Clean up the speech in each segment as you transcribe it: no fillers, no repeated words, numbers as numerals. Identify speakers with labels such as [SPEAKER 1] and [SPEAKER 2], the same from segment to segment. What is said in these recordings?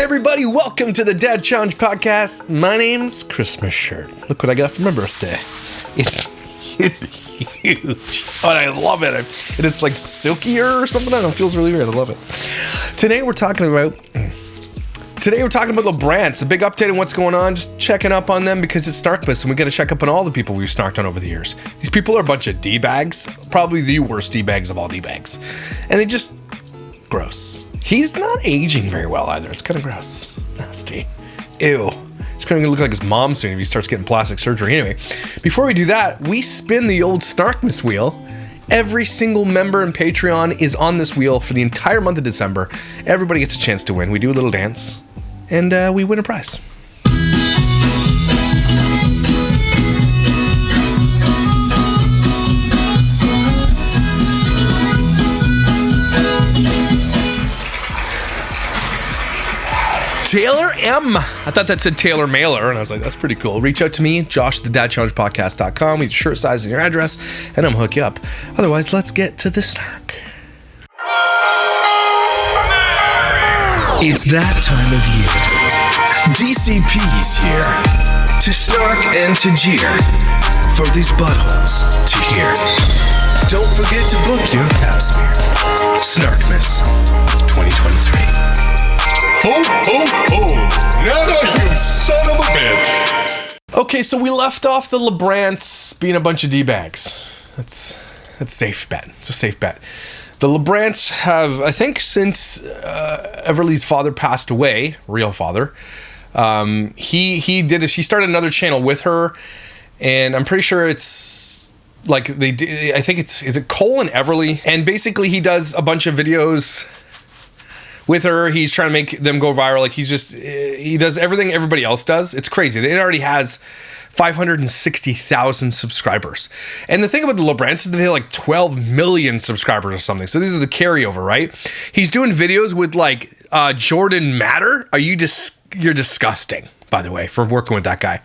[SPEAKER 1] Hey everybody, welcome to the Dad Challenge Podcast. My name's Christmas shirt. Look what I got for my birthday. It's huge. Oh, and I love it. And it's like silkier or something. I don't know. It feels really weird. I love it. Today we're talking about Labrant. The big update on what's going on. Just checking up on them because it's Snarkmas and we got to check up on all the people we've snarked on over the years. These people are a bunch of D-bags. Probably the worst D-bags of all D-bags. And they just... gross. He's not aging very well either. It's kind of gross. Nasty. Ew. He's going to look like his mom soon if he starts getting plastic surgery. Anyway, before we do that, we spin the old Snarkmas wheel. Every single member in Patreon is on this wheel for the entire month of December. Everybody gets a chance to win. We do a little dance, and we win a prize. Taylor M. I thought that said Taylor Mailer, and I was like, that's pretty cool. Reach out to me, josh@thedadchallengepodcast.com with your shirt size and your address, and I'm hook you up. Otherwise, let's get to the snark.
[SPEAKER 2] It's that time of year. DCP's here to snark and to jeer for these buttholes to hear. Don't forget to book your pap smear. Snarkmas 2023.
[SPEAKER 3] Ho, ho, ho! Nana, you son of a bitch!
[SPEAKER 1] Okay, so we left off the Labrants being a bunch of D-bags. That's a safe bet. It's a safe bet. The Labrants have, I think, since Everly's father passed away, real father, he started another channel with her, and I'm pretty sure it's like I think is it Cole and Everly? And basically he does a bunch of videos with her. He's trying to make them go viral. Like he does everything everybody else does. It's crazy. It already has 560,000 subscribers. And the thing about the Labrants is that they have like 12 million subscribers or something. So these are the carryover, right? He's doing videos with like Jordan Matter. You're disgusting, by the way, for working with that guy.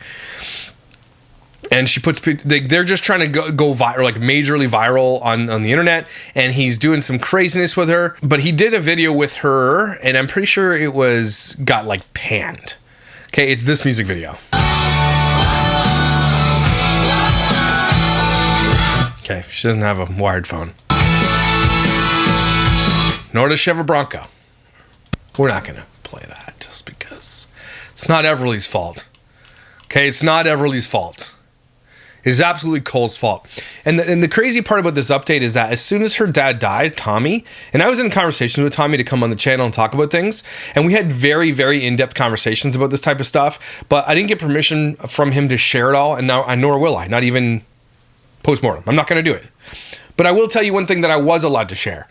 [SPEAKER 1] And she puts, they're just trying to go viral, like majorly viral on the internet. And he's doing some craziness with her. But he did a video with her, and I'm pretty sure it got like panned. Okay, it's this music video. Okay, she doesn't have a wired phone. Nor does she have a Bronco. We're not going to play that just because it's not Everly's fault. Okay, it's not Everly's fault. It is absolutely Cole's fault. And the crazy part about this update is that as soon as her dad died, Tommy, and I was in conversations with Tommy to come on the channel and talk about things, and we had very, very in-depth conversations about this type of stuff, but I didn't get permission from him to share it all, and now nor will I, not even post-mortem. I'm not going to do it. But I will tell you one thing that I was allowed to share,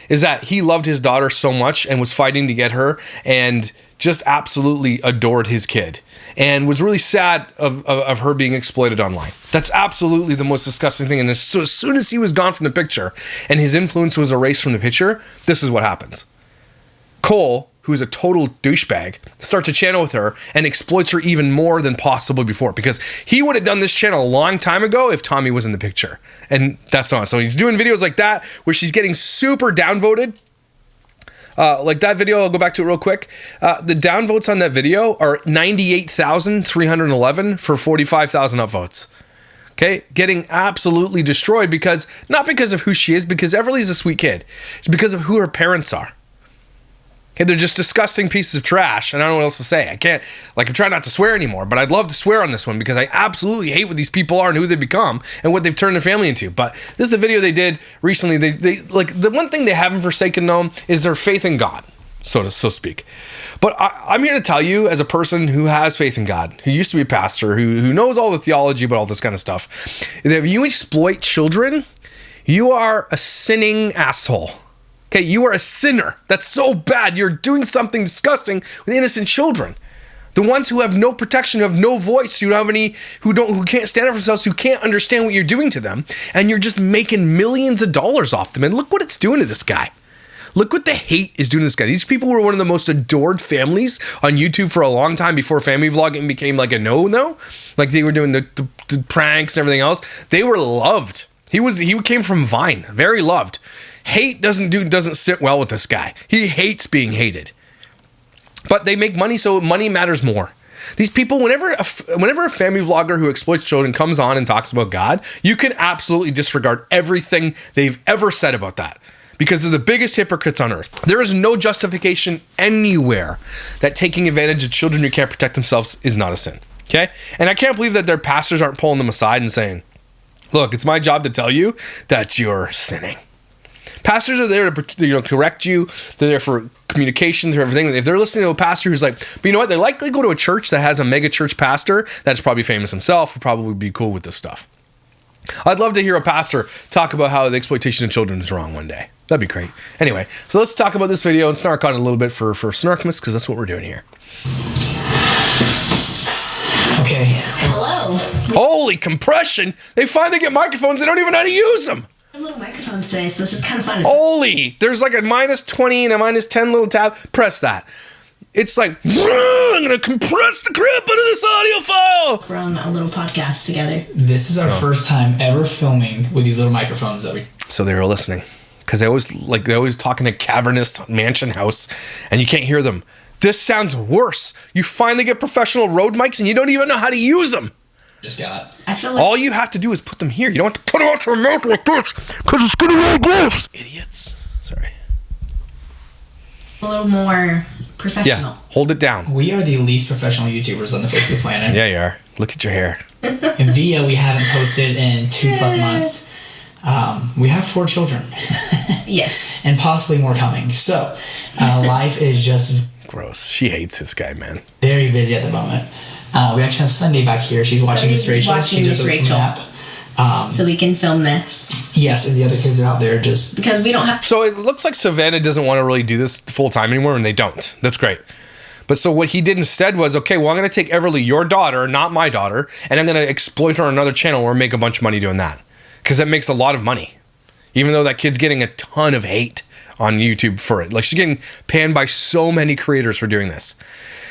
[SPEAKER 1] is that he loved his daughter so much and was fighting to get her and just absolutely adored his kid and was really sad of her being exploited online. That's absolutely the most disgusting thing. And so as soon as he was gone from the picture and his influence was erased from the picture, this is what happens. Cole, who's a total douchebag, starts a channel with her and exploits her even more than possible before, because he would have done this channel a long time ago if Tommy was in the picture. And that's not. So he's doing videos like that where she's getting super downvoted. Like that video, I'll go back to it real quick. The downvotes on that video are 98,311 for 45,000 upvotes. Okay, getting absolutely destroyed not because of who she is, because Everly's a sweet kid. It's because of who her parents are. Okay, they're just disgusting pieces of trash, and I don't know what else to say. I'm trying not to swear anymore, but I'd love to swear on this one because I absolutely hate what these people are and who they've become and what they've turned their family into. But this is the video they did recently. They like, the one thing they haven't forsaken though is their faith in God, so to speak. But I'm here to tell you, as a person who has faith in God, who used to be a pastor, who knows all the theology about all this kind of stuff, that if you exploit children, you are a sinning asshole. Okay, you are a sinner. That's so bad. You're doing something disgusting with innocent children. The ones who have no protection, who have no voice, who can't stand up for themselves, who can't understand what you're doing to them, and you're just making millions of dollars off them. And look what it's doing to this guy. Look what the hate is doing to this guy. These people were one of the most adored families on YouTube for a long time before family vlogging became like a no-no. Like they were doing the pranks and everything else. They were loved. He came from Vine, very loved. Hate doesn't sit well with this guy. He hates being hated. But they make money, so money matters more. These people, whenever a family vlogger who exploits children comes on and talks about God, you can absolutely disregard everything they've ever said about that. Because they're the biggest hypocrites on earth. There is no justification anywhere that taking advantage of children who can't protect themselves is not a sin. Okay? And I can't believe that their pastors aren't pulling them aside and saying, look, it's my job to tell you that you're sinning. Pastors are there to correct you. They're there for communication, for everything. If they're listening to a pastor who's like, but you know what? They likely go to a church that has a mega church pastor that's probably famous himself, would probably be cool with this stuff. I'd love to hear a pastor talk about how the exploitation of children is wrong one day. That'd be great. Anyway, so let's talk about this video and snark on it a little bit for Snarkmas, because that's what we're doing here.
[SPEAKER 4] Okay.
[SPEAKER 5] Hello.
[SPEAKER 1] Holy compression! They finally get microphones. They don't even know how to use them.
[SPEAKER 5] I have little microphones today, so this is kind of fun.
[SPEAKER 1] Holy! There's like a -20 and a -10 little tab. Press that. It's like, I'm gonna compress the crap out of this audio file.
[SPEAKER 5] We're on a little podcast together.
[SPEAKER 4] This is our first time ever filming with these little microphones that we...
[SPEAKER 1] So they were listening, because they always talk in a cavernous mansion house, and you can't hear them. This sounds worse. You finally get professional Rode mics, and you don't even know how to use them.
[SPEAKER 4] Just got...
[SPEAKER 5] I feel like
[SPEAKER 1] All you have to do is put them here. You don't have to put them out to your mouth like this, because it's gonna be gross. Idiots. Sorry.
[SPEAKER 5] a little more professional.
[SPEAKER 1] Yeah, hold it down.
[SPEAKER 4] We are the least professional YouTubers on the face of the planet.
[SPEAKER 1] Yeah, you are. Look at your hair.
[SPEAKER 4] And Via, we haven't posted in 2+ months. We have 4 children.
[SPEAKER 5] Yes.
[SPEAKER 4] And possibly more coming. So, life is just...
[SPEAKER 1] Gross. She hates this guy, man.
[SPEAKER 4] Very busy at the moment. We actually have Sunday back here. She's watching Miss Rachel.
[SPEAKER 5] Watching Miss Rachel. So we can film this.
[SPEAKER 4] Yes, and the other kids are out there just...
[SPEAKER 5] Because we don't have...
[SPEAKER 1] So it looks like Savannah doesn't want to really do this full time anymore, and they don't. That's great. But so what he did instead was, okay, well, I'm going to take Everly, your daughter, not my daughter, and I'm going to exploit her on another channel where I make a bunch of money doing that. Because that makes a lot of money. Even though that kid's getting a ton of hate on YouTube for it. Like, she's getting panned by so many creators for doing this.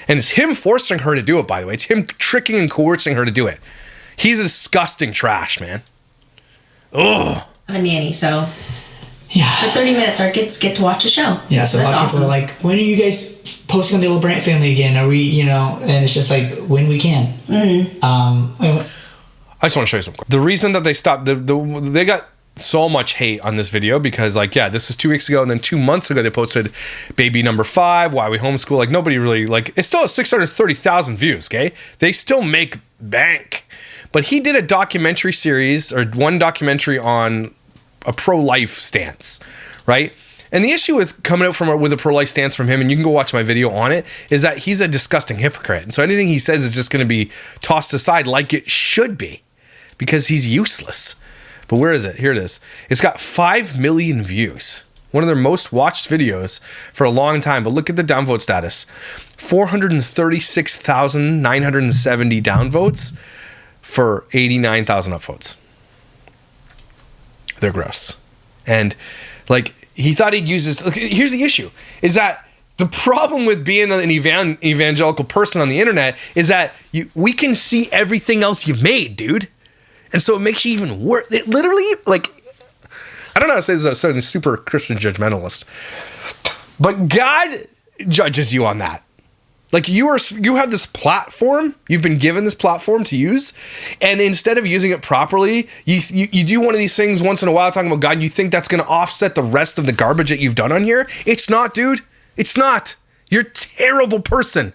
[SPEAKER 1] And it's him forcing her to do it, by the way. It's him tricking and coercing her to do it. He's a disgusting trash, man. Ugh.
[SPEAKER 5] I have a nanny, so
[SPEAKER 4] yeah.
[SPEAKER 5] for 30 minutes our kids get to watch a show.
[SPEAKER 4] Yeah, so
[SPEAKER 5] that's
[SPEAKER 4] a lot of
[SPEAKER 5] awesome.
[SPEAKER 4] people are like, when are you guys posting on the Labrant family again? Are we, you know, and it's just like, when we can. Mm-hmm.
[SPEAKER 1] I just want to show you something. The reason that they stopped, they got so much hate on this video because, like, yeah, this is 2 weeks ago, and then 2 months ago they posted baby number 5, why we homeschool. Like, nobody really, like, it still has 630,000 views, okay? They still make bank. But he did a documentary series, or one documentary on a pro-life stance, right? And the issue with coming out with a pro-life stance from him, and you can go watch my video on it, is that he's a disgusting hypocrite. And so anything he says is just going to be tossed aside like it should be, because he's useless. But where is it? Here it is. It's got 5 million views. One of their most watched videos for a long time. But look at the downvote status. 436,970 downvotes for 89,000 upvotes. They're gross. And, like, he thought he'd use this. Look, here's the issue. Is that the problem with being an evangelical person on the internet is that we can see everything else you've made, dude. And so it makes you even worse. It literally, like, I don't know how to say this without sounding super Christian judgmentalist, but God judges you on that. Like, you have this platform, you've been given this platform to use, and instead of using it properly, you do one of these things once in a while talking about God, and you think that's going to offset the rest of the garbage that you've done on here. It's not, dude. It's not. You're a terrible person.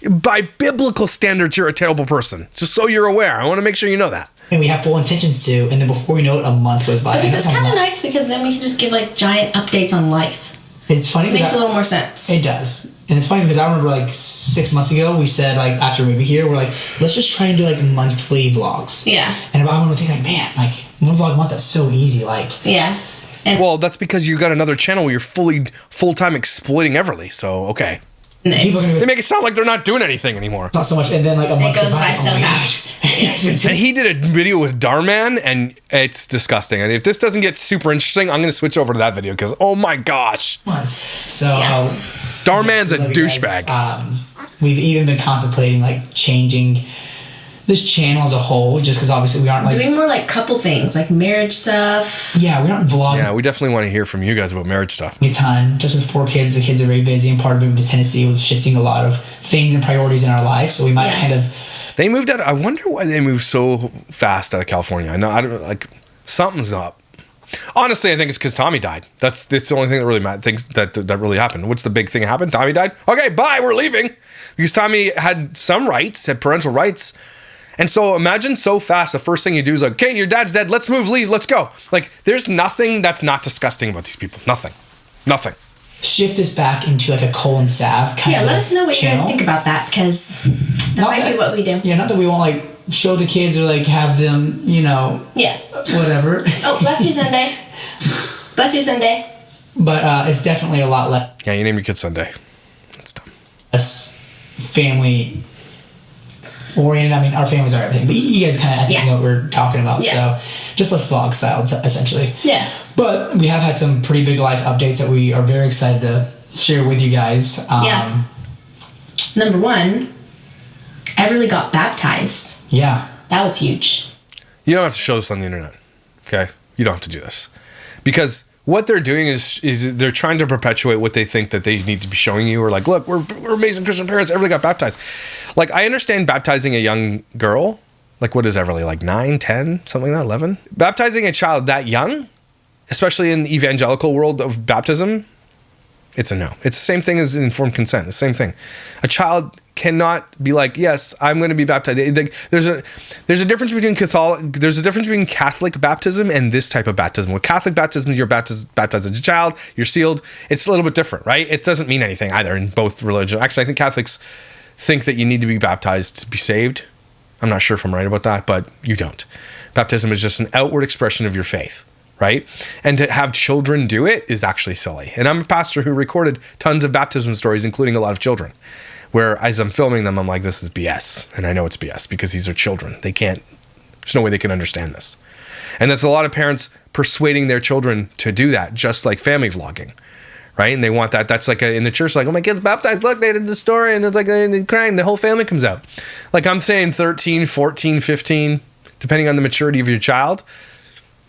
[SPEAKER 1] By biblical standards, you're a terrible person. Just so you're aware. I want to make sure you know that.
[SPEAKER 4] And we have full intentions to, and then before we know it, a month goes by.
[SPEAKER 5] But this is kind of nice because then we can just give like giant updates on life.
[SPEAKER 4] It's funny.
[SPEAKER 5] It makes a little more sense.
[SPEAKER 4] It does. And it's funny because I remember like 6 months ago, we said like after moving here, we're like, let's just try and do like monthly vlogs.
[SPEAKER 5] Yeah.
[SPEAKER 4] And I remember thinking like, man, like one vlog a month, that's so easy. Like,
[SPEAKER 5] yeah. And
[SPEAKER 1] well, that's because you got another channel where you're full-time exploiting Everly. So, okay.
[SPEAKER 4] people are gonna
[SPEAKER 1] They make it sound like they're not doing anything anymore.
[SPEAKER 4] not so much. And then like a month
[SPEAKER 5] goes by
[SPEAKER 4] like,
[SPEAKER 5] so
[SPEAKER 4] oh my
[SPEAKER 5] fast.
[SPEAKER 4] gosh.
[SPEAKER 1] And he did a video with Darman, and it's disgusting. And if this doesn't get super interesting, I'm going to switch over to that video because, oh my gosh.
[SPEAKER 4] Months. So
[SPEAKER 5] Yeah.
[SPEAKER 1] Darman's a
[SPEAKER 4] love you guys.
[SPEAKER 1] douchebag.
[SPEAKER 4] We've even been contemplating like changing this channel as a whole, just because obviously we aren't like
[SPEAKER 5] Doing more like couple things, like marriage stuff.
[SPEAKER 4] yeah, we aren't vlogging.
[SPEAKER 1] Yeah, we definitely want to hear from you guys about marriage stuff.
[SPEAKER 4] A ton. Just with 4 kids, the kids are very busy, and part of moving to Tennessee was shifting a lot of things and priorities in our life. So we might kind of.
[SPEAKER 1] They moved out. I wonder why they moved so fast out of California. I know. I don't like. Something's up. Honestly, I think it's because Tommy died. That's the only thing that really things that really happened. What's the big thing that happened? Tommy died. Okay, bye. We're leaving because Tommy had some rights, had parental rights. And so imagine so fast, the first thing you do is like, okay, your dad's dead. Let's move, leave, let's go. Like, there's nothing that's not disgusting about these people. Nothing.
[SPEAKER 4] Shift this back into like a Cole and Sav kind of
[SPEAKER 5] let us know what you guys
[SPEAKER 4] channel.
[SPEAKER 5] think about that, because that might be what we do.
[SPEAKER 4] Yeah, not that we won't like show the kids or like have them,
[SPEAKER 5] Yeah.
[SPEAKER 4] whatever.
[SPEAKER 5] Oh, bless you, Sunday. Bless you, Sunday.
[SPEAKER 4] But it's definitely a lot
[SPEAKER 1] Yeah, you name your kid Sunday. That's dumb.
[SPEAKER 4] less family oriented. I mean, our families are everything, but you guys kind of, I think, know what we're talking about.
[SPEAKER 5] Yeah.
[SPEAKER 4] So just less vlog style, essentially.
[SPEAKER 5] Yeah.
[SPEAKER 4] But we have had some pretty big life updates that we are very excited to share with you guys.
[SPEAKER 5] Yeah. Number 1, Everly got baptized.
[SPEAKER 4] Yeah.
[SPEAKER 5] That was huge.
[SPEAKER 1] You don't have to show this on the internet. Okay? You don't have to do this. Because what they're doing is they're trying to perpetuate what they think that they need to be showing you, or like, look, we're amazing Christian parents. Everybody got baptized. Like, I understand baptizing a young girl. Like, what is Everly? Like 9, 10, something like that, 11? Baptizing a child that young, especially in the evangelical world of baptism, it's a no. It's the same thing as informed consent. The same thing. A child cannot be like, yes, I'm going to be baptized. There's a difference between Catholic baptism and this type of baptism. With Catholic baptism, you're baptized as a child, you're sealed. It's a little bit different, right? It doesn't mean anything either in both religions. Actually, I think Catholics think that you need to be baptized to be saved. I'm not sure if I'm right about that, but you don't. Baptism is just an outward expression of your faith, right? And to have children do it is actually silly. And I'm a pastor who recorded tons of baptism stories, including a lot of children, where as I'm filming them, I'm like, this is BS. And I know it's BS because these are children. There's no way they can understand this. And that's a lot of parents persuading their children to do that, just like family vlogging, right? And they want that. That's like in the church, like, oh, my kid's baptized. Look, they did the story. And it's like they're crying. The whole family comes out. Like, I'm saying 13, 14, 15, depending on the maturity of your child.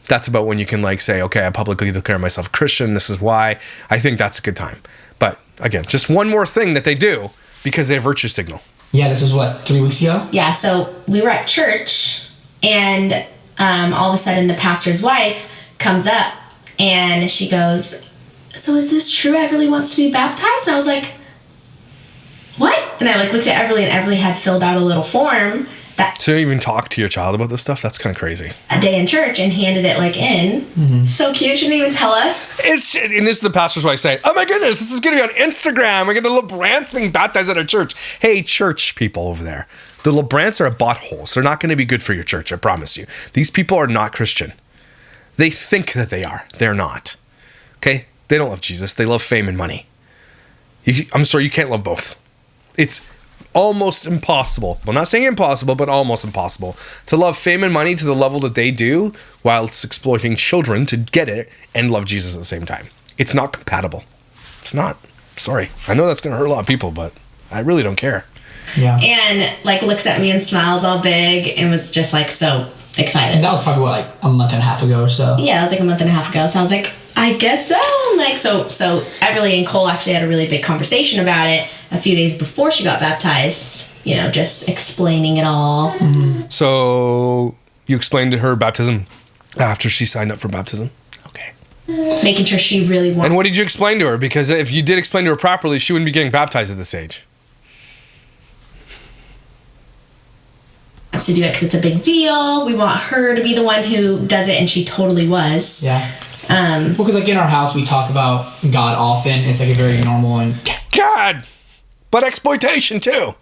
[SPEAKER 1] That's about when you can like say, okay, I publicly declare myself a Christian. This is why. I think that's a good time. But again, just one more thing that they do because they virtue signal.
[SPEAKER 4] Yeah, this was what, 3 weeks ago?
[SPEAKER 5] Yeah, so we were at church, and all of a sudden the pastor's wife comes up, and she goes, so is this true? Everly wants to be baptized? And I was like, what? And I like looked at Everly, and Everly had filled out a little form
[SPEAKER 1] So you even talk to your child about this stuff? That's kind of crazy.
[SPEAKER 5] a day in church and handed it like in. So cute. She didn't even tell us.
[SPEAKER 1] And this is the pastor's wife saying, oh my goodness, this is going to be on Instagram. We're going to Labrants being baptized at our church. Hey, church people over there. The Labrants are a butthole. So they're not going to be good for your church, I promise you. These people are not Christian. They think that they are. They're not. Okay? They don't love Jesus. They love fame and money. I'm sorry, you can't love both. It's almost impossible. Well, not saying impossible, but almost impossible to love fame and money to the level that they do whilst exploiting children to get it and love Jesus at the same time. It's not compatible. It's not. Sorry. I know that's going to hurt a lot of people, but I really don't care.
[SPEAKER 4] Yeah.
[SPEAKER 5] And like looks at me and smiles all big and was just like so excited.
[SPEAKER 4] And that was probably what, like a month and a half ago or so.
[SPEAKER 5] Yeah, it was like a month and a half ago. So I was like, I guess so. Like so Everly and Cole actually had a really big conversation about it a few days before she got baptized, you know, just explaining it all.
[SPEAKER 4] Mm-hmm.
[SPEAKER 1] So you explained to her baptism after she signed up for baptism? Okay.
[SPEAKER 5] Making sure she really wanted
[SPEAKER 1] And what did you explain to her? Because if you did explain to her properly, she wouldn't be getting baptized at this age.
[SPEAKER 5] to do it because it's a big deal. We want her to be the one who does it, and she totally was.
[SPEAKER 4] Yeah. Well, because like in our house, we talk about God often. It's like a very normal and
[SPEAKER 1] God, but exploitation too.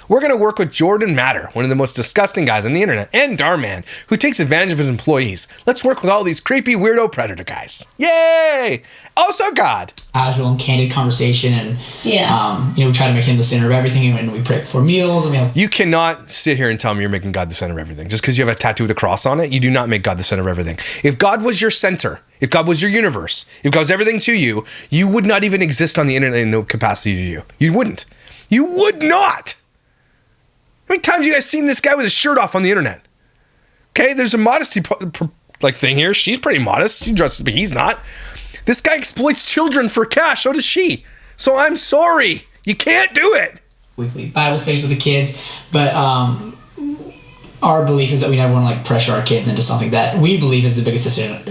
[SPEAKER 1] We're going to work with Jordan Matter, one of the most disgusting guys on the internet, and Darman, who takes advantage of his employees. Let's work with all these creepy, weirdo predator guys. Yay! Also God.
[SPEAKER 4] casual and candid conversation, and
[SPEAKER 5] Yeah.
[SPEAKER 4] we try to make him the center of everything, and we pray before meals, and we have
[SPEAKER 1] You cannot sit here and tell me you're making God the center of everything. Just because you have a tattoo with a cross on it, you do not make God the center of everything. If God was your center, if God was your universe, if God was everything to you, you would not even exist on the internet in no capacity to you. You wouldn't. You would not. many times you guys seen this guy with his shirt off on the internet? Okay, there's a modesty thing here. She's pretty modest. She dresses, but he's not. This guy exploits children for cash. So does she. So I'm sorry. You can't do it.
[SPEAKER 4] Weekly Bible studies with the kids, but our belief is that we never want to like pressure our kids into something that we believe is the biggest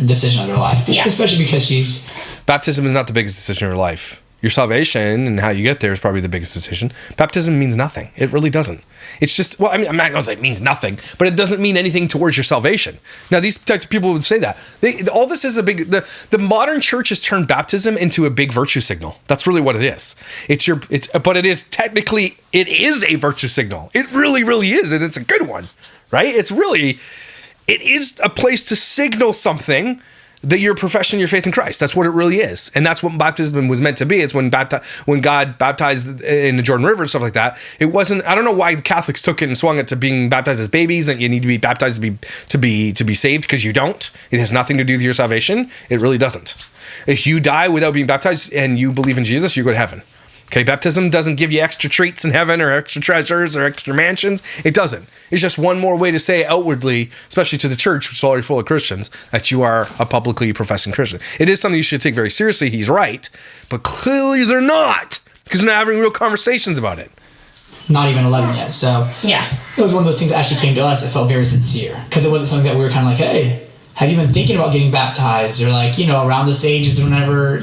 [SPEAKER 4] decision of their life.
[SPEAKER 5] Yeah.
[SPEAKER 4] Especially because
[SPEAKER 1] Baptism is not the biggest decision of your life. Your salvation and how you get there is probably the biggest decision. Baptism means nothing. It really doesn't. It's just, well, I mean, I'm not going to say it means nothing, but it doesn't mean anything towards your salvation. Now, these types of people would say that. All this is a big, the modern church has turned baptism into a big virtue signal. That's really what it is. But it is technically, it is a virtue signal. It really, really is. And it's a good one, right? It is a place to signal something that you're professing your faith in Christ. That's what it really is. And that's what baptism was meant to be. It's when God baptized in the Jordan River and stuff like that. It wasn't, I don't know why the Catholics took it and swung it to being baptized as babies, that you need to be baptized to be saved, because you don't. It has nothing to do with your salvation. It really doesn't. If you die without being baptized and you believe in Jesus, you go to heaven. Okay, baptism doesn't give you extra treats in heaven or extra treasures or extra mansions. It doesn't. It's just one more way to say outwardly, especially to the church, which is already full of Christians, that you are a publicly professing Christian. It is something you should take very seriously. He's right. But clearly they're not, because they're not having real conversations about it.
[SPEAKER 4] not even 11 yet. So
[SPEAKER 5] Yeah.
[SPEAKER 4] it was one of those things that actually came to us. It felt very sincere because it wasn't something that we were kind of like, hey, have you been thinking about getting baptized? Or like, around this age is whenever,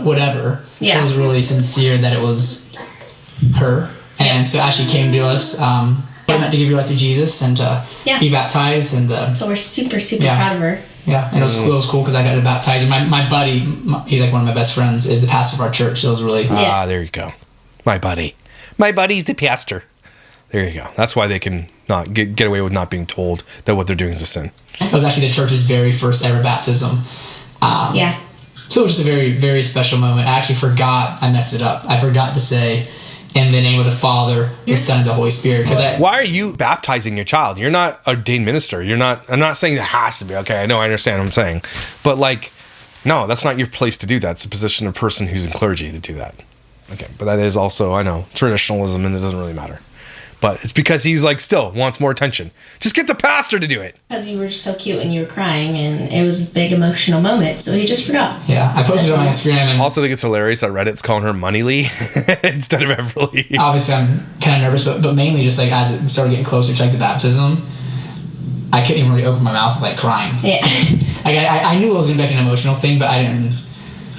[SPEAKER 4] whatever.
[SPEAKER 5] Yeah.
[SPEAKER 4] It was really sincere that it was her. And so it actually came to us, meant to give your life to Jesus and to be baptized. And
[SPEAKER 5] So we're super, super proud of her.
[SPEAKER 4] yeah, and it was cool because I got to baptize. And my buddy, he's like one of my best friends, is the pastor of our church. So it was really...
[SPEAKER 5] Yeah.
[SPEAKER 1] There you go. My buddy. My buddy's the pastor. There you go. That's why they can not get away with not being told that what they're doing is a sin.
[SPEAKER 4] It was actually the church's very first ever baptism.
[SPEAKER 5] Yeah.
[SPEAKER 4] So it was just a very, very special moment. I actually forgot. I messed it up. I forgot to say, in the name of the Father, the Son, and the Holy Spirit.
[SPEAKER 1] Why are you baptizing your child? You're not a ordained minister. You're not. I'm not saying it has to be. Okay, I know. I understand what I'm saying. But no, that's not your place to do that. It's a position of person who's in clergy to do that. Okay, but that is also, I know, traditionalism, and it doesn't really matter. But it's because he's still wants more attention. Just get the pastor to do it.
[SPEAKER 5] Because you were so cute and you were crying and it was a big emotional moment, so he just forgot.
[SPEAKER 4] Yeah, I posted it on Instagram. And
[SPEAKER 1] also think it's hilarious that Reddit's calling her Money Lee instead of Everly.
[SPEAKER 4] Obviously, I'm kind of nervous, but mainly just as it started getting closer to the baptism, I couldn't even really open my mouth crying.
[SPEAKER 5] Yeah.
[SPEAKER 4] I knew it was going to be an emotional thing, but I didn't.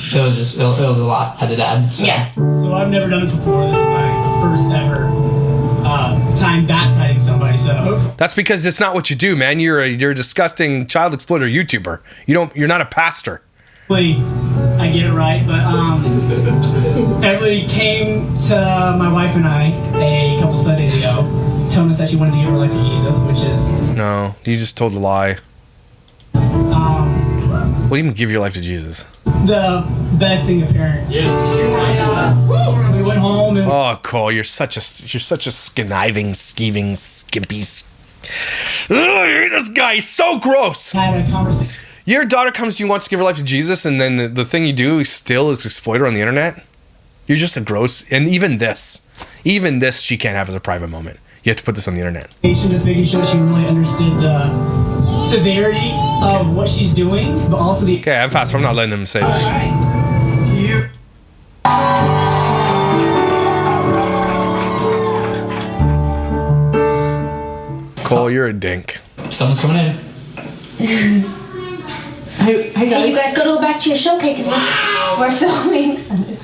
[SPEAKER 4] It was a lot as a dad. So.
[SPEAKER 5] Yeah.
[SPEAKER 6] So I've never done this before. This is my first ever time baptizing somebody. So
[SPEAKER 1] That's because it's not what you do, man. You're a disgusting child exploiter YouTuber. You're not a pastor.
[SPEAKER 6] hopefully I get it right. But Everly came to my wife and I a couple Sundays ago, telling us that she wanted to give her life to Jesus, which is
[SPEAKER 1] No, you just told a lie. What do you mean give your life to Jesus?
[SPEAKER 6] the best thing a parent. Yes. So we went home and
[SPEAKER 1] Oh, Cole, you're such a conniving, skeeving, skimpy. Ugh, this guy is so gross.
[SPEAKER 6] had a conversation.
[SPEAKER 1] Your daughter comes to you, wants to give her life to Jesus, and then the thing you do still is exploit her on the internet. You're just a gross. And even this she can't have as a private moment. You have to put this on the internet.
[SPEAKER 6] Just making sure she really understood the severity of what she's doing, but also the
[SPEAKER 1] Okay, I'm fast. I'm not letting him say this. Cole, you're a dink.
[SPEAKER 4] Someone's coming in. Hey
[SPEAKER 5] Hey,
[SPEAKER 4] guys.
[SPEAKER 5] you guys go back to your show cake because we're filming.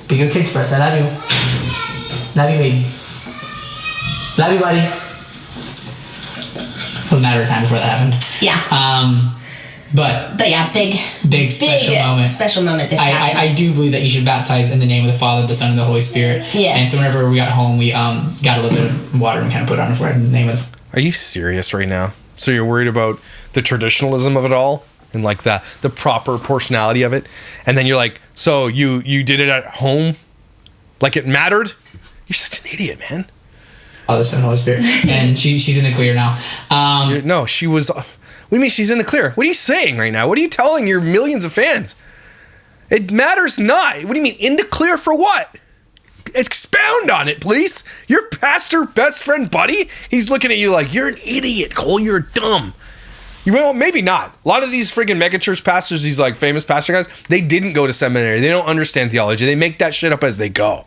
[SPEAKER 4] Be good kids first. I love you. Love you, baby. Love you, buddy. It was a matter of time before that happened.
[SPEAKER 5] Yeah.
[SPEAKER 4] But
[SPEAKER 5] yeah, big
[SPEAKER 4] special moment.
[SPEAKER 5] Special moment this past
[SPEAKER 4] I do believe that you should baptize in the name of the Father, the Son, and the Holy Spirit.
[SPEAKER 5] Yeah.
[SPEAKER 4] And so whenever we got home, we got a little bit of water and kind of put it on her forehead in the name of
[SPEAKER 1] Are you serious right now? So you're worried about the traditionalism of it all and the proper proportionality of it, and then you're like, so you did it at home, like it mattered? You're such an idiot, man.
[SPEAKER 4] Father, Son, and Holy Spirit. And she's in the clear now.
[SPEAKER 1] No, she was. What do you mean she's in the clear? What are you saying right now? What are you telling your millions of fans? It matters not. What do you mean in the clear for what? Expound on it, please. Your pastor, best friend, buddy, he's looking at you like, you're an idiot, Cole. You're dumb. Well, maybe not. A lot of these friggin' megachurch pastors, these like famous pastor guys, they didn't go to seminary. They don't understand theology. They make that shit up as they go.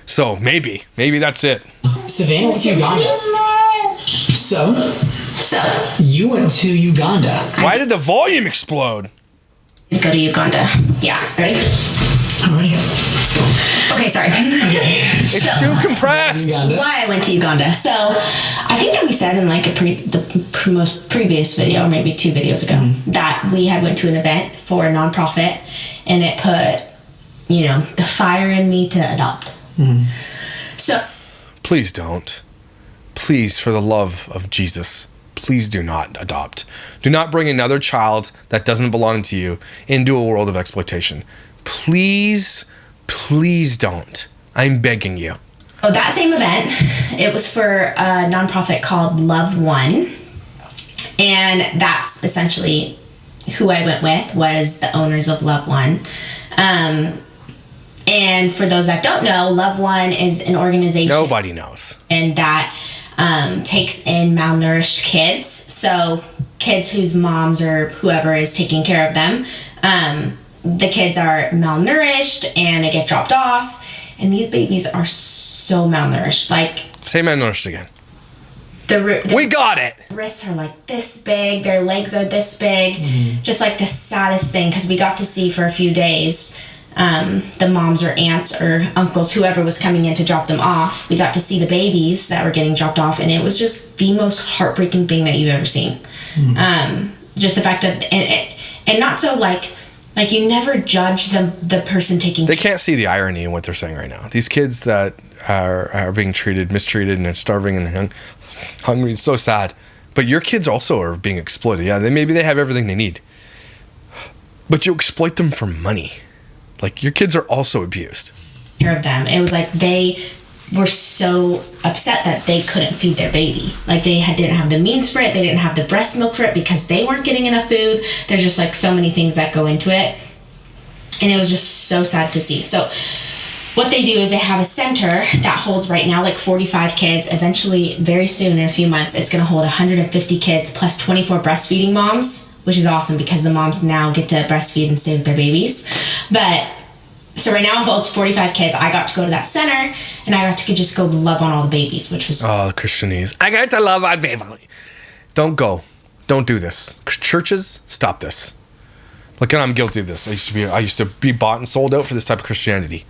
[SPEAKER 1] So maybe that's it.
[SPEAKER 4] Savannah went to Uganda. So you went to Uganda.
[SPEAKER 1] Why did the volume explode?
[SPEAKER 5] Go to Uganda. Yeah. Ready? Okay, sorry.
[SPEAKER 1] It's too compressed.
[SPEAKER 5] Why I went to Uganda. So I think that we said in like the most previous video, or maybe 2 videos ago, that we had went to an event for a nonprofit, and it put, the fire in me to adopt. So
[SPEAKER 1] please don't. Please, for the love of Jesus, please do not adopt. Do not bring another child that doesn't belong to you into a world of exploitation. Please don't. I'm begging you.
[SPEAKER 5] Oh, that same event, it was for a nonprofit called Love One. And that's essentially who I went with, was the owners of Love One. And for those that don't know, Love One is an organization.
[SPEAKER 1] Nobody knows.
[SPEAKER 5] And that takes in malnourished kids. So kids whose moms or whoever is taking care of them, the kids are malnourished and they get dropped off. And these babies are so malnourished. Like,
[SPEAKER 1] say malnourished again.
[SPEAKER 5] We
[SPEAKER 1] got it.
[SPEAKER 5] Wrists are like this big. Their legs are this big. Just like the saddest thing, because we got to see for a few days the moms or aunts or uncles, whoever was coming in to drop them off. We got to see the babies that were getting dropped off, and it was just the most heartbreaking thing that you've ever seen. Just the fact that, and not so like you never judge the person taking.
[SPEAKER 1] They can't see the irony in what they're saying right now. These kids that are being mistreated, and are starving and hungry. It's so sad. But your kids also are being exploited. Yeah, maybe they have everything they need, but you exploit them for money. Like, your kids are also abused.
[SPEAKER 5] Care of them. It was like they were so upset that they couldn't feed their baby. Like, they didn't have the means for it. They didn't have the breast milk for it because they weren't getting enough food. There's just like so many things that go into it. And it was just so sad to see. So what they do is they have a center that holds right now like 45 kids. Eventually, very soon, in a few months, it's going to hold 150 kids plus 24 breastfeeding moms, which is awesome because the moms now get to breastfeed and stay with their babies. But so right now it holds 45 kids. I got to go to that center, and I got to just go love on all the babies, which was...
[SPEAKER 1] Oh, Christianese. I got to love on baby. Don't go. Don't do this. Churches, stop this. Look, and I'm guilty of this. I used to be bought and sold out for this type of Christianity,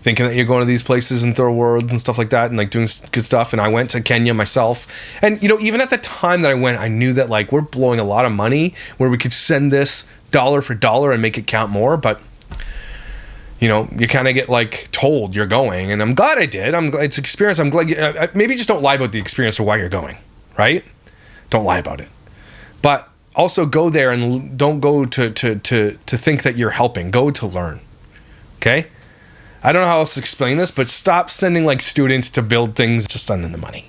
[SPEAKER 1] thinking that you're going to these places in third world and stuff like that, and like doing good stuff. And I went to Kenya myself, and even at the time that I went, I knew that like we're blowing a lot of money where we could send this dollar for dollar and make it count more. But you kind of get like told you're going, and I'm glad I did. It's experience. I'm glad. Maybe just don't lie about the experience or why you're going, right? Don't lie about it. But also go there and don't go to think that you're helping. Go to learn. Okay. I don't know how else to explain this, but stop sending like students to build things, just send them the money.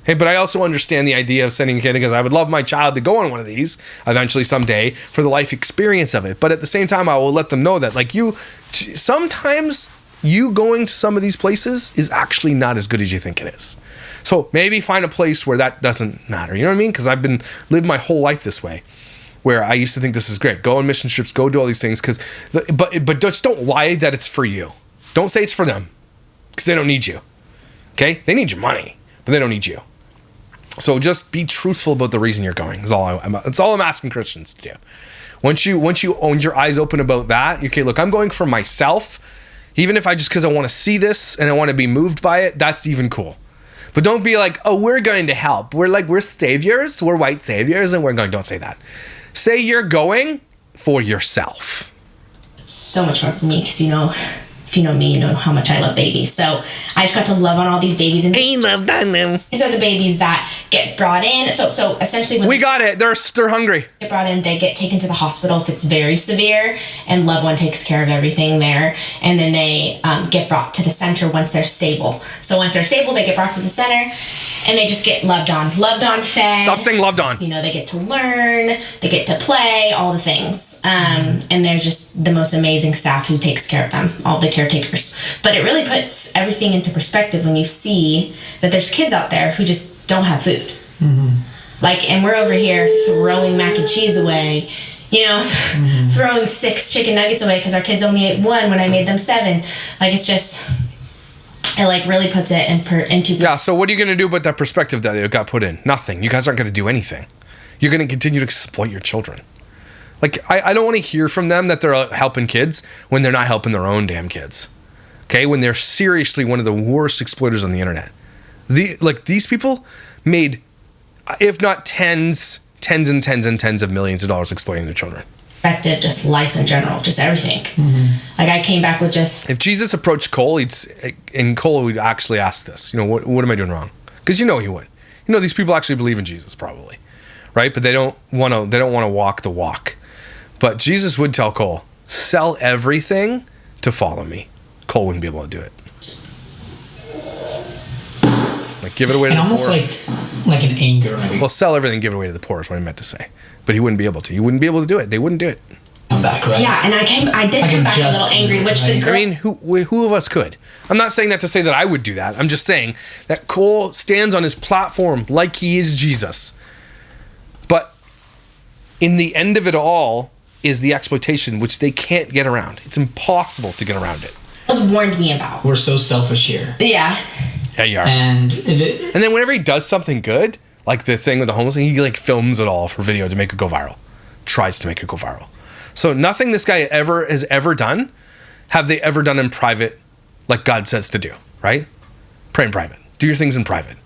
[SPEAKER 1] Hey, but I also understand the idea of sending a kid because I would love my child to go on one of these eventually someday for the life experience of it. But at the same time, I will let them know that like sometimes you going to some of these places is actually not as good as you think it is. So maybe find a place where that doesn't matter. You know what I mean? Because I've lived my whole life this way, where I used to think this is great. Go on mission trips, go do all these things. But just don't lie that it's for you. Don't say it's for them, because they don't need you. Okay? They need your money, but they don't need you. So just be truthful about the reason you're going. That's all I'm asking Christians to do. Once you own your eyes open about that, okay, look, I'm going for myself. Even if because I want to see this and I want to be moved by it, that's even cool. But don't be like, oh, we're going to help. We're saviors. We're white saviors, and we're going. Don't say that. Say you're going for yourself.
[SPEAKER 5] So much more for me, because if you know me, you know how much I love babies. So I just got to love on all these babies. And
[SPEAKER 1] I loved on them.
[SPEAKER 5] These are the babies that get brought in. So essentially when
[SPEAKER 1] we got it. They're hungry.
[SPEAKER 5] Get brought in, they get taken to the hospital if it's very severe, and Love One takes care of everything there. And then they get brought to the center once they're stable. So once they're stable, they get brought to the center, and they just get loved on, fed.
[SPEAKER 1] Stop saying loved on.
[SPEAKER 5] They get to learn, they get to play, all the things. And there's just the most amazing staff who takes care of them, all the caretakers. But it really puts everything into perspective when you see that there's kids out there who just don't have food. Like, and we're over here throwing mac and cheese away, you know, throwing 6 chicken nuggets away because our kids only ate 1 when I made them 7. Like, it's just, it like really puts it into perspective.
[SPEAKER 1] Yeah, so what are you going to do about that perspective that it got put in? Nothing. You guys aren't going to do anything. You're going to continue to exploit your children. Like, I don't want to hear from them that they're helping kids when they're not helping their own damn kids. Okay? When they're seriously one of the worst exploiters on the internet. These people made, if not tens of millions of dollars exploiting their children.
[SPEAKER 5] Perspective, just life in general, just everything. Like, I came back with just...
[SPEAKER 1] If Jesus approached Cole, Cole would actually ask this, you know, what am I doing wrong? Because you know he would. You know, these people actually believe in Jesus, probably. Right? But they don't want to walk the walk. But Jesus would tell Cole, sell everything to follow me. Cole wouldn't be able to do it. Like, give it away to
[SPEAKER 4] And
[SPEAKER 1] the
[SPEAKER 4] almost
[SPEAKER 1] poor.
[SPEAKER 4] like an anger, maybe.
[SPEAKER 1] Well, sell everything, give it away to the poor is what I meant to say. But he wouldn't be able to. He wouldn't be able to do it. They wouldn't do it.
[SPEAKER 4] Come back, right?
[SPEAKER 5] Yeah, and I did come back a little angry, which the girl...
[SPEAKER 1] I mean, who of us could? I'm not saying that to say that I would do that. I'm just saying that Cole stands on his platform like he is Jesus. But in the end of it all is the exploitation, which they can't get around. It's impossible to get around it.
[SPEAKER 5] was warned me about.
[SPEAKER 4] We're so selfish here.
[SPEAKER 5] Yeah.
[SPEAKER 1] Yeah, you are.
[SPEAKER 4] And
[SPEAKER 1] then whenever he does something good, like the thing with the homeless thing, he like films it all for video to make it go viral. Tries to make it go viral. So nothing this guy has ever done, have they ever done in private, like God says to do, right? Pray in private. Do your things in private.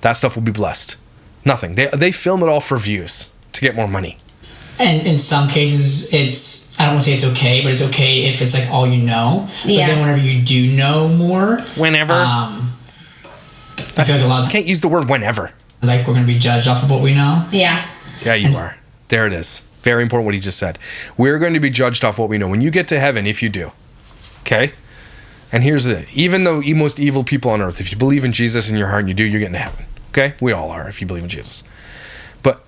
[SPEAKER 1] That stuff will be blessed. Nothing. They film it all for views to get more money.
[SPEAKER 4] And in some cases, I don't want to say it's okay, but it's okay if it's like all you know.
[SPEAKER 5] Yeah.
[SPEAKER 4] But then whenever you do know more,
[SPEAKER 1] Whenever.
[SPEAKER 4] I feel like a lot of
[SPEAKER 1] Can't use the word whenever.
[SPEAKER 4] like we're going to be judged off of what we know.
[SPEAKER 5] Yeah.
[SPEAKER 1] Yeah, you are. There it is. Very important what he just said. We're going to be judged off what we know. When you get to heaven, if you do. Okay? And here's the even the most evil people on earth, if you believe in Jesus in your heart and you do, you're getting to heaven. Okay? We all are if you believe in Jesus. But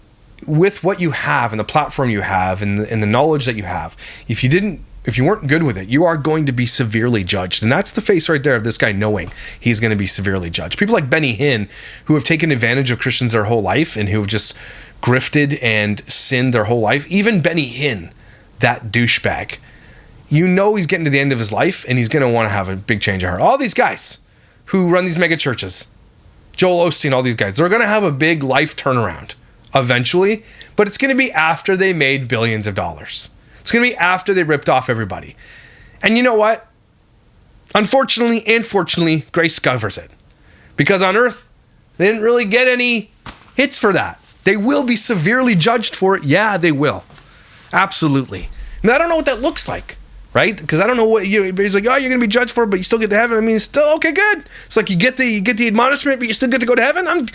[SPEAKER 1] with what you have and the platform you have and the knowledge that you have, if you weren't good with it, you are going to be severely judged. And that's the face right there of this guy knowing he's going to be severely judged. People like Benny Hinn, who have taken advantage of Christians their whole life and who have just grifted and sinned their whole life. Even Benny Hinn, that douchebag, you know he's getting to the end of his life and he's going to want to have a big change of heart. All these guys who run these mega churches, Joel Osteen, all these guys, they're going to have a big life turnaround eventually, but it's going to be after they made billions of dollars. It's going to be after they ripped off everybody. And you know what? Unfortunately and fortunately, grace covers it. Because on earth, they didn't really get any hits for that. They will be severely judged for it. Yeah, they will. Absolutely. And I don't know what that looks like, right? Because I don't know what he's like, oh, you're going to be judged for it, but you still get to heaven. I mean, it's still okay, good. It's like you get the admonishment, but you still get to go to heaven.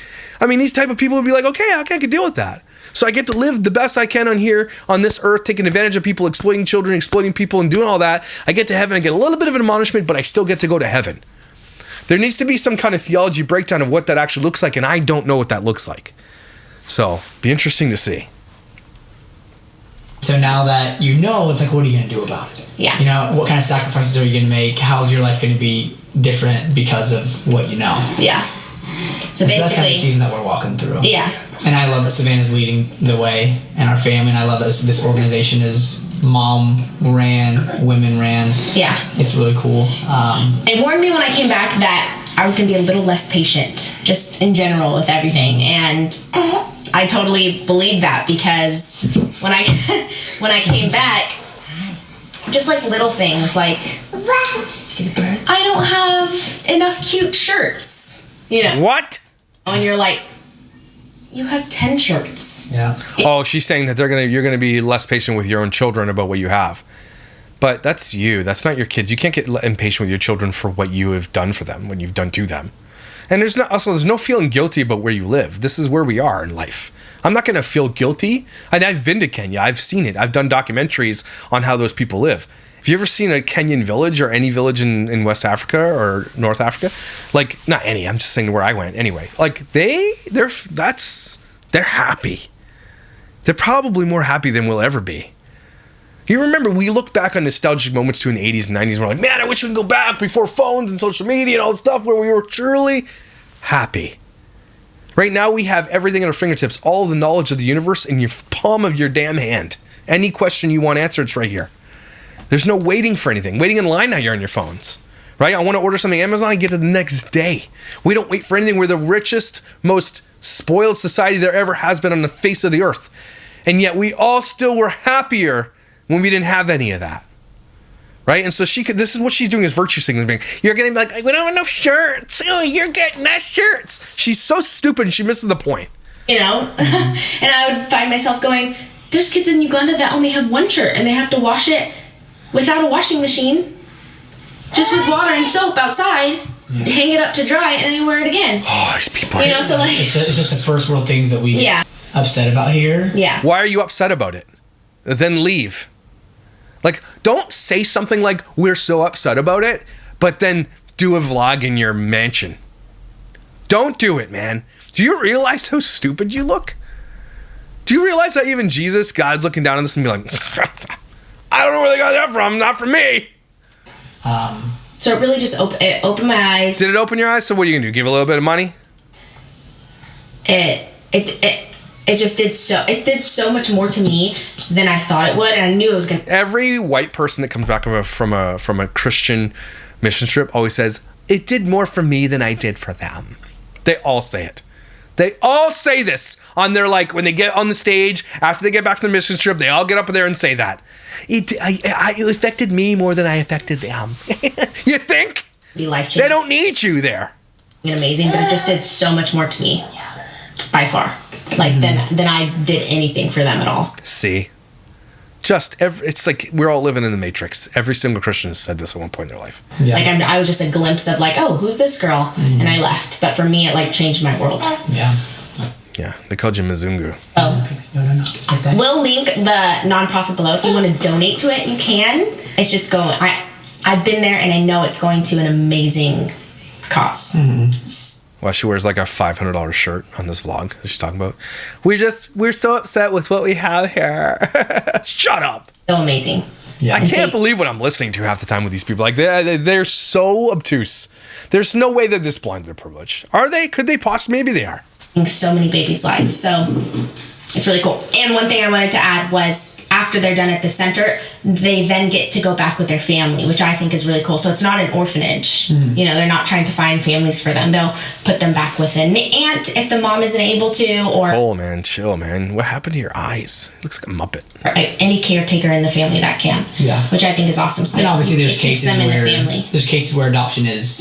[SPEAKER 1] These type of people would be like, okay, I can deal with that. So I get to live the best I can on this earth, taking advantage of people, exploiting children, exploiting people, and doing all that. I get to heaven, I get a little bit of an admonishment, but I still get to go to heaven. There needs to be some kind of theology breakdown of what that actually looks like, and I don't know what that looks like. So, be interesting to see.
[SPEAKER 4] So now that you know, it's like, what are you going to do about it?
[SPEAKER 5] Yeah.
[SPEAKER 4] You know, what kind of sacrifices are you going to make? How's your life going to be different because of what you know?
[SPEAKER 5] Yeah. So basically,
[SPEAKER 4] that's kind of the season that we're walking through.
[SPEAKER 5] Yeah.
[SPEAKER 4] And I love that Savannah's leading the way and our family. And I love that this organization is mom ran, women ran.
[SPEAKER 5] Yeah.
[SPEAKER 4] It's really cool.
[SPEAKER 5] They warned me when I came back that I was going to be a little less patient, just in general with everything. And I totally believed that because when I came back, just like little things like,
[SPEAKER 4] See the birds?
[SPEAKER 5] I don't have enough cute shirts, you know.
[SPEAKER 1] What?
[SPEAKER 5] And you're like, you have 10 shirts.
[SPEAKER 4] Yeah.
[SPEAKER 1] Oh, she's saying that you're gonna be less patient with your own children about what you have. But that's you. That's not your kids. You can't get impatient with your children for what you have done for them, what you've done to them. And there's no feeling guilty about where you live. This is where we are in life. I'm not going to feel guilty. And I've been to Kenya. I've seen it. I've done documentaries on how those people live. Have you ever seen a Kenyan village or any village in West Africa or North Africa? Like, not any. I'm just saying where I went. Anyway, like they're happy. They're probably more happy than we'll ever be. You remember, we look back on nostalgic moments too in the 80s and 90s, and we're like, man, I wish we could go back before phones and social media and all this stuff where we were truly happy. Right now, we have everything at our fingertips, all the knowledge of the universe in your palm of your damn hand. Any question you want answered, it's right here. There's no waiting for anything. Waiting in line now, you're on your phones. Right? I want to order something on Amazon, I get it the next day. We don't wait for anything. We're the richest, most spoiled society there ever has been on the face of the earth. And yet we all still were happier when we didn't have any of that. Right? And so this is what she's doing is virtue signaling. You're getting like, we don't have enough shirts. Oh, you're getting that shirts. She's so stupid and she misses the point.
[SPEAKER 5] You know? And I would find myself going, there's kids in Uganda that only have one shirt and they have to wash it without a washing machine. Just with water and soap outside, hang it up to dry, and then wear it again.
[SPEAKER 1] Oh, these people.
[SPEAKER 5] You know, so like...
[SPEAKER 4] It's just the first world things that we get upset about here.
[SPEAKER 5] Yeah.
[SPEAKER 1] Why are you upset about it? Then leave. Like, don't say something like, we're so upset about it, but then do a vlog in your mansion. Don't do it, man. Do you realize how stupid you look? Do you realize that even Jesus, God's looking down on this and be like, I don't know where they got that from, not from me.
[SPEAKER 5] So it really just it opened my eyes.
[SPEAKER 1] Did it open your eyes? So what are you gonna do? Give a little bit of money?
[SPEAKER 5] It just did so much more to me than I thought it would, and I knew it was gonna.
[SPEAKER 1] Every white person that comes back from a Christian mission trip always says, it did more for me than I did for them. They all say it. They all say this on their, like, when they get on the stage after they get back from the mission trip, they all get up there and say that. It affected me more than I affected them. You think?
[SPEAKER 5] Be life-changing.
[SPEAKER 1] They don't need you there.
[SPEAKER 5] Amazing, but it just did so much more to me, by far, like than I did anything for them at all.
[SPEAKER 1] See, it's like we're all living in the Matrix. Every single Christian has said this at one point in their life.
[SPEAKER 4] Yeah.
[SPEAKER 5] Like I was just a glimpse of like, oh, who's this girl, and I left. But for me, it like changed my world.
[SPEAKER 4] Yeah.
[SPEAKER 1] Yeah, they called you Mzungu.
[SPEAKER 5] Oh.
[SPEAKER 4] No.
[SPEAKER 5] We'll link the nonprofit below. If you want to donate to it, you can. It's just going. I've been there, and I know it's going to an amazing cause.
[SPEAKER 1] Well, she wears like a $500 shirt on this vlog that she's talking about. We're so upset with what we have here. Shut up.
[SPEAKER 5] So amazing.
[SPEAKER 4] Yeah.
[SPEAKER 1] I can't believe what I'm listening to half the time with these people. Like they're so obtuse. There's no way they're this blind to their privilege. Are they? Could they possibly? Maybe they are.
[SPEAKER 5] So many babies' lives. So it's really cool. And one thing I wanted to add was after they're done at the center, they then get to go back with their family, which I think is really cool. So it's not an orphanage. You know, they're not trying to find families for them. They'll put them back with an aunt if the mom isn't able to, or
[SPEAKER 1] Cole, man, chill, man. What happened to your eyes? It looks like a Muppet.
[SPEAKER 5] or any caretaker in the family that can.
[SPEAKER 4] Yeah.
[SPEAKER 5] Which I think is awesome. So
[SPEAKER 4] And obviously,
[SPEAKER 5] it
[SPEAKER 4] there's
[SPEAKER 5] keeps
[SPEAKER 4] cases
[SPEAKER 5] them in
[SPEAKER 4] where
[SPEAKER 5] the family.
[SPEAKER 4] adoption is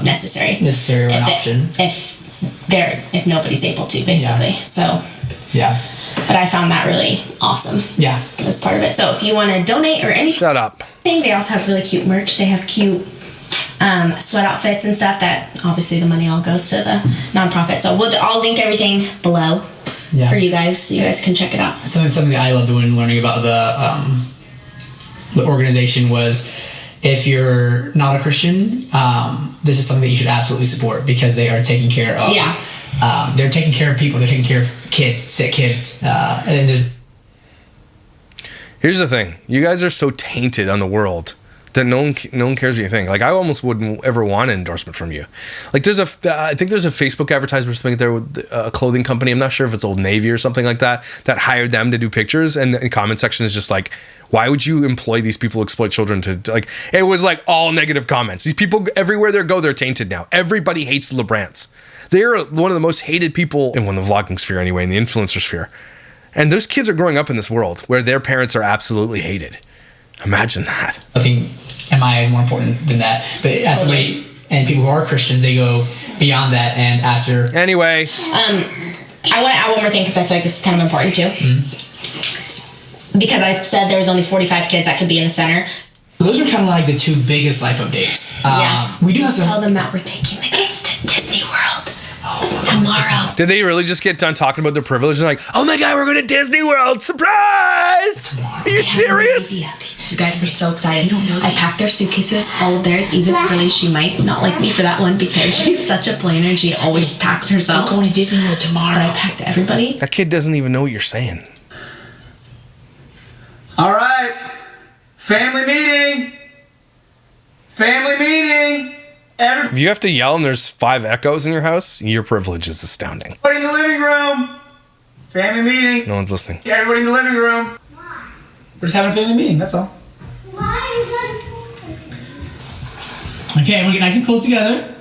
[SPEAKER 5] necessary.
[SPEAKER 4] necessary or an option.
[SPEAKER 5] If nobody's able to, basically. So,
[SPEAKER 4] Yeah.
[SPEAKER 5] but I found that really awesome.
[SPEAKER 4] Yeah.
[SPEAKER 5] As part of it. So if you want to donate or anything,
[SPEAKER 1] Shut up.
[SPEAKER 5] they also have really cute merch. They have cute sweat outfits and stuff that obviously the money all goes to the nonprofit. So I'll link everything below for you guys so you guys can check it out.
[SPEAKER 4] Something that I loved when learning about the organization was, if you're not a Christian, this is something that you should absolutely support, because they are taking care of. They're taking care of people. They're taking care of kids, sick kids, and then there's.
[SPEAKER 1] Here's the thing: you guys are so tainted on the world that no one cares what you think. Like, I almost wouldn't ever want an endorsement from you. Like, I think there's a Facebook advertisement or something there with a clothing company. I'm not sure if it's Old Navy or something like that hired them to do pictures, and the comment section is just like, why would you employ these people to exploit children to like, it was like all negative comments. These people, everywhere they go, they're tainted now. Everybody hates Labrants. They're one of the most hated people in the vlogging sphere anyway, in the influencer sphere. And those kids are growing up in this world where their parents are absolutely hated. Imagine that.
[SPEAKER 4] I think in my eyes more important than that. But as somebody, and people who are Christians, they go beyond that, and after.
[SPEAKER 1] Anyway.
[SPEAKER 5] I want to add one more thing because I feel like this is kind of important too. Because I said there was only 45 kids that could be in the center.
[SPEAKER 4] Those are kind of like the two biggest life updates. We do have some.
[SPEAKER 5] Tell them that we're taking the kids to Disney World tomorrow.
[SPEAKER 1] Did they really just get done talking about their privilege and like, oh my God, we're going to Disney World, surprise! Are you serious?
[SPEAKER 5] Yeah. You guys were so excited. I packed their suitcases, all of theirs, even Curly. She might not like me for that one because she's such a planner. She always packs herself.
[SPEAKER 4] We're going to Disney World tomorrow.
[SPEAKER 5] But I packed everybody.
[SPEAKER 1] That kid doesn't even know what you're saying.
[SPEAKER 7] All right.
[SPEAKER 4] Family meeting! Family meeting!
[SPEAKER 1] If you have to yell and there's 5 echoes in your house, your privilege is astounding.
[SPEAKER 4] Everybody in the living room! Family meeting!
[SPEAKER 1] No one's listening.
[SPEAKER 4] Yeah, everybody in the living room! We're just having a family meeting, that's all. Okay, we'll get nice and close together.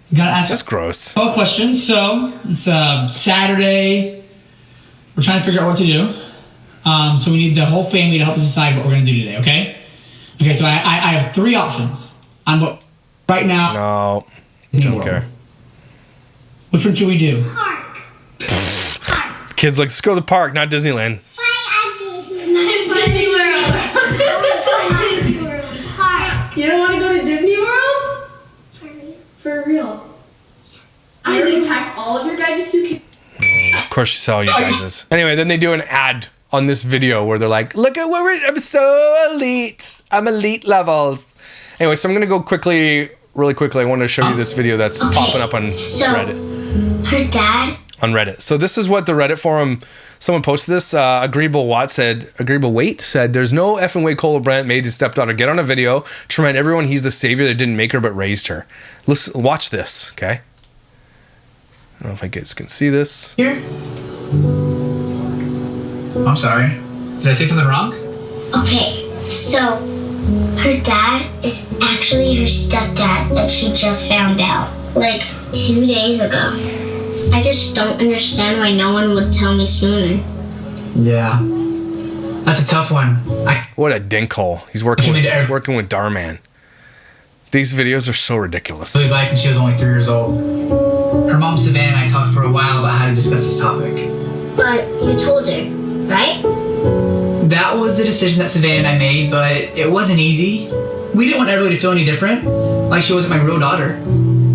[SPEAKER 4] We gotta ask
[SPEAKER 1] That's gross.
[SPEAKER 4] a question. So, it's Saturday. We're trying to figure out what to do. So we need the whole family to help us decide what we're gonna do today, okay? Okay, so I have 3 options. On what right now.
[SPEAKER 1] No.
[SPEAKER 4] Disney
[SPEAKER 1] Don't
[SPEAKER 4] World.
[SPEAKER 1] care.
[SPEAKER 4] Which one should we do?
[SPEAKER 1] Kids like, let's go to the park, not Disneyland.
[SPEAKER 5] Disney World. You don't want to go to Disney World? For real. I already packed all of your guys' suitcases.
[SPEAKER 1] Of course, you sell you guys'. Anyway, then they do an ad on this video where they're like, look at where I'm so elite. I'm elite levels. Anyway, so I'm going to go really quickly. I wanted to show you this video that's popping up on Reddit.
[SPEAKER 7] Her dad.
[SPEAKER 1] On Reddit. So this is what the Reddit forum, someone posted this. Agreeable Weight said, there's no effing way Cole Labrant made his stepdaughter get on a video to remind everyone he's the savior that didn't make her but raised her. Listen, watch this, okay? I don't know if I guys can see this.
[SPEAKER 4] Here? I'm sorry. Did I say something wrong?
[SPEAKER 7] Okay, so her dad is actually her stepdad that she just found out, like 2 days ago. I just don't understand why no one would tell me sooner.
[SPEAKER 4] Yeah. That's a tough one.
[SPEAKER 1] What a dinkhole. He's working with Darman. These videos are so ridiculous.
[SPEAKER 4] Lily's life when she was only 3 years old. Her mom Savannah and I talked for a while about how to discuss this topic.
[SPEAKER 7] But you told her, right?
[SPEAKER 4] That was the decision that Savannah and I made, but it wasn't easy. We didn't want Everly to feel any different, like she wasn't my real daughter.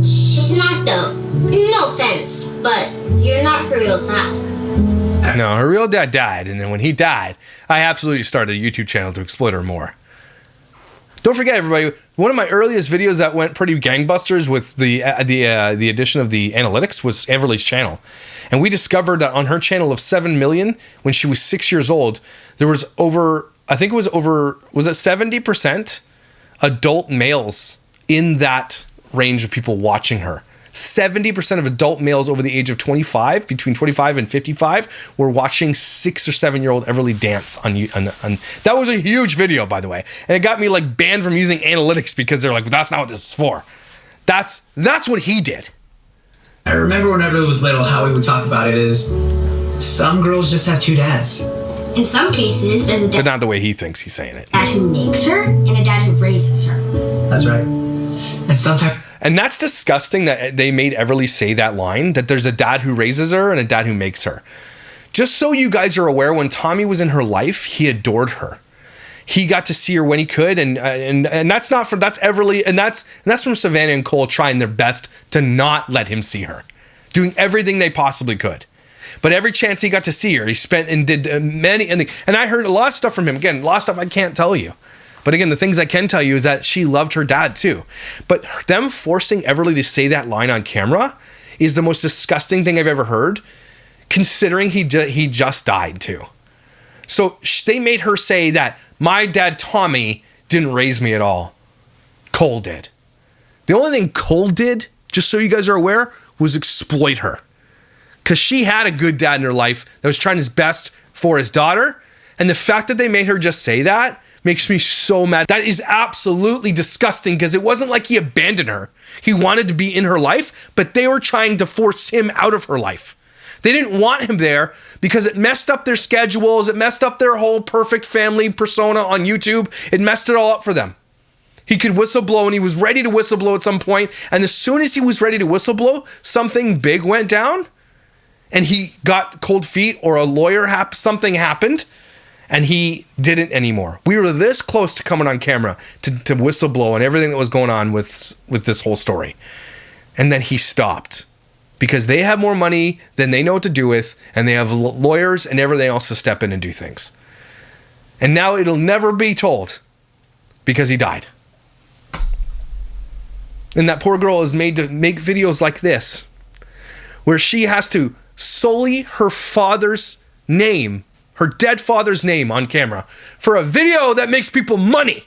[SPEAKER 7] She's not though. No offense, but you're not her real dad.
[SPEAKER 1] No, her real dad died, and then when he died, I absolutely started a YouTube channel to exploit her more. Don't forget, everybody, one of my earliest videos that went pretty gangbusters with the addition of the analytics was Everly's channel. And we discovered that on her channel of 7 million, when she was 6 years old, there was was it 70% adult males in that range of people watching her. 70% of adult males over the age of 25, between 25 and 55, were watching 6 or 7 year old Everly dance on that was a huge video, by the way. And it got me like banned from using analytics because they're like, that's not what this is for. That's what he did.
[SPEAKER 4] I remember when Everly was little, how we would talk about it is some girls just have 2 dads.
[SPEAKER 7] In some cases, there's a
[SPEAKER 1] But not the way he thinks he's saying it.
[SPEAKER 7] dad who makes her and a dad who raises her.
[SPEAKER 4] That's right. And sometimes.
[SPEAKER 1] And that's disgusting that they made Everly say that line, that there's a dad who raises her and a dad who makes her. Just so you guys are aware, when Tommy was in her life, he adored her. He got to see her when he could, and that's Everly, and that's from Savannah and Cole trying their best to not let him see her, doing everything they possibly could. But every chance he got to see her, he spent and did many, and I heard a lot of stuff from him. Again, a lot of stuff I can't tell you. But again, the things I can tell you is that she loved her dad too. But them forcing Everly to say that line on camera is the most disgusting thing I've ever heard, considering he just died too. So they made her say that my dad Tommy didn't raise me at all. Cole did. The only thing Cole did, just so you guys are aware, was exploit her. Because she had a good dad in her life that was trying his best for his daughter. And the fact that they made her just say that makes me so mad. That is absolutely disgusting, because it wasn't like he abandoned her. He wanted to be in her life, but they were trying to force him out of her life. They didn't want him there because it messed up their schedules. It messed up their whole perfect family persona on YouTube. It messed it all up for them. He could whistleblow, and he was ready to whistleblow at some point. And as soon as he was ready to whistleblow, something big went down and he got cold feet, or a lawyer, something happened. And he didn't anymore. We were this close to coming on camera to whistleblow and everything that was going on with this whole story. And then he stopped because they have more money than they know what to do with, and they have lawyers and everything else to step in and do things. And now it'll never be told because he died. And that poor girl is made to make videos like this, where she has to sully her father's name, her dead father's name on camera for a video that makes people money.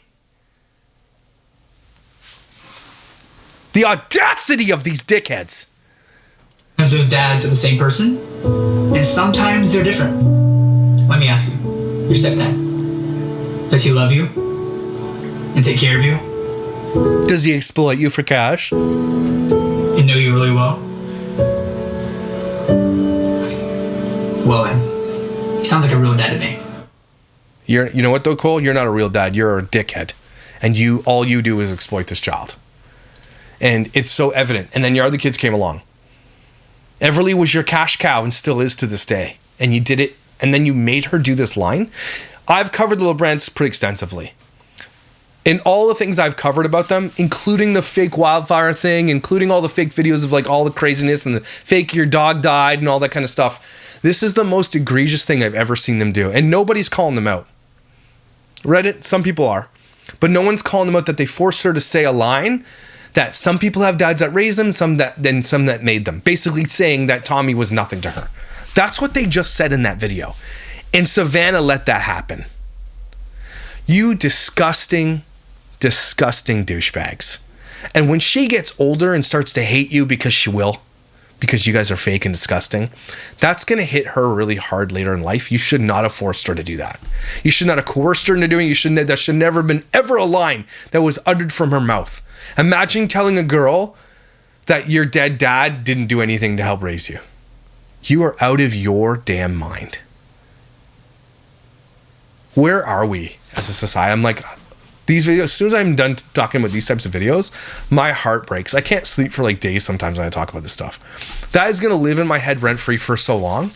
[SPEAKER 1] The audacity of these dickheads.
[SPEAKER 4] Sometimes those dads are the same person, and sometimes they're different. Let me ask you, your stepdad, does he love you and take care of you?
[SPEAKER 1] Does he exploit you for cash?
[SPEAKER 4] And know you really well? Well then, he sounds like a real dad to me.
[SPEAKER 1] You know what though, Cole? You're not a real dad. You're a dickhead. And all you do is exploit this child. And it's so evident. And then your other kids came along. Everly was your cash cow and still is to this day. And you did it, and then you made her do this line. I've covered the Labrants pretty extensively. In all the things I've covered about them, including the fake wildfire thing, including all the fake videos of like all the craziness and the fake your dog died and all that kind of stuff, this is the most egregious thing I've ever seen them do. And nobody's calling them out. Reddit, some people are. But no one's calling them out that they forced her to say a line that some people have dads that raised them, some that made them. Basically saying that Tommy was nothing to her. That's what they just said in that video. And Savannah let that happen. You disgusting douchebags. And when she gets older and starts to hate you, because she will, because you guys are fake and disgusting, that's going to hit her really hard later in life. You should not have forced her to do that. You should not have coerced her into doing it. That should never have been ever a line that was uttered from her mouth. Imagine telling a girl that your dead dad didn't do anything to help raise you. You are out of your damn mind. Where are we as a society? I'm like, these videos, as soon as I'm done talking about these types of videos, my heart breaks. I can't sleep for like days sometimes when I talk about this stuff. That is going to live in my head rent-free for so long.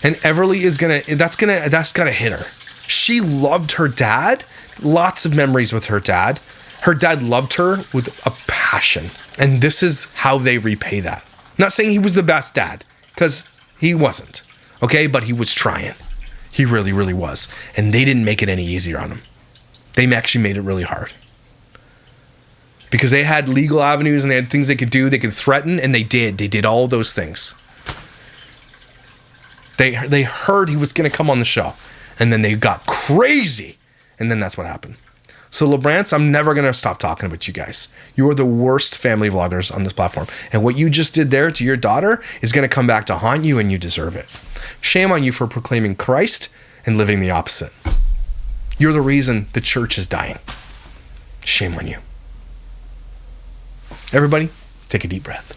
[SPEAKER 1] And Everly is that's going to hit her. She loved her dad. Lots of memories with her dad. Her dad loved her with a passion. And this is how they repay that. I'm not saying he was the best dad, because he wasn't. Okay? But he was trying. He really, really was. And they didn't make it any easier on him. They actually made it really hard. Because they had legal avenues and they had things they could do. They could threaten, and they did. They did all those things. They heard he was going to come on the show. And then they got crazy. And then that's what happened. So Labrants, I'm never going to stop talking about you guys. You are the worst family vloggers on this platform. And what you just did there to your daughter is going to come back to haunt you, and you deserve it. Shame on you for proclaiming Christ and living the opposite. You're the reason the church is dying. Shame on you. Everybody, take a deep breath.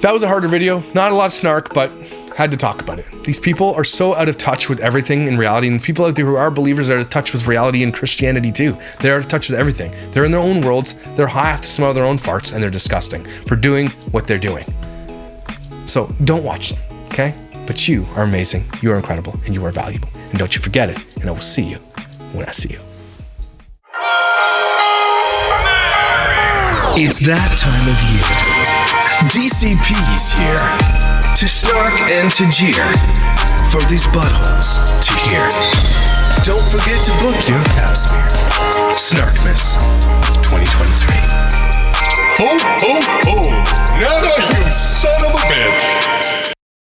[SPEAKER 1] That was a harder video. Not a lot of snark, but had to talk about it. These people are so out of touch with everything in reality, and people out there who are believers are out of touch with reality and Christianity too. They're out of touch with everything. They're in their own worlds. They're high off the smell of their own farts, and they're disgusting for doing what they're doing. So don't watch them, okay? But you are amazing, you are incredible, and you are valuable. And don't you forget it, and I will see you when I see you.
[SPEAKER 2] It's that time of year. DCP's here to snark and to jeer for these buttholes to hear. Don't forget to book your pap smear. Snarkmas 2023.
[SPEAKER 3] Ho, ho, ho! Nana,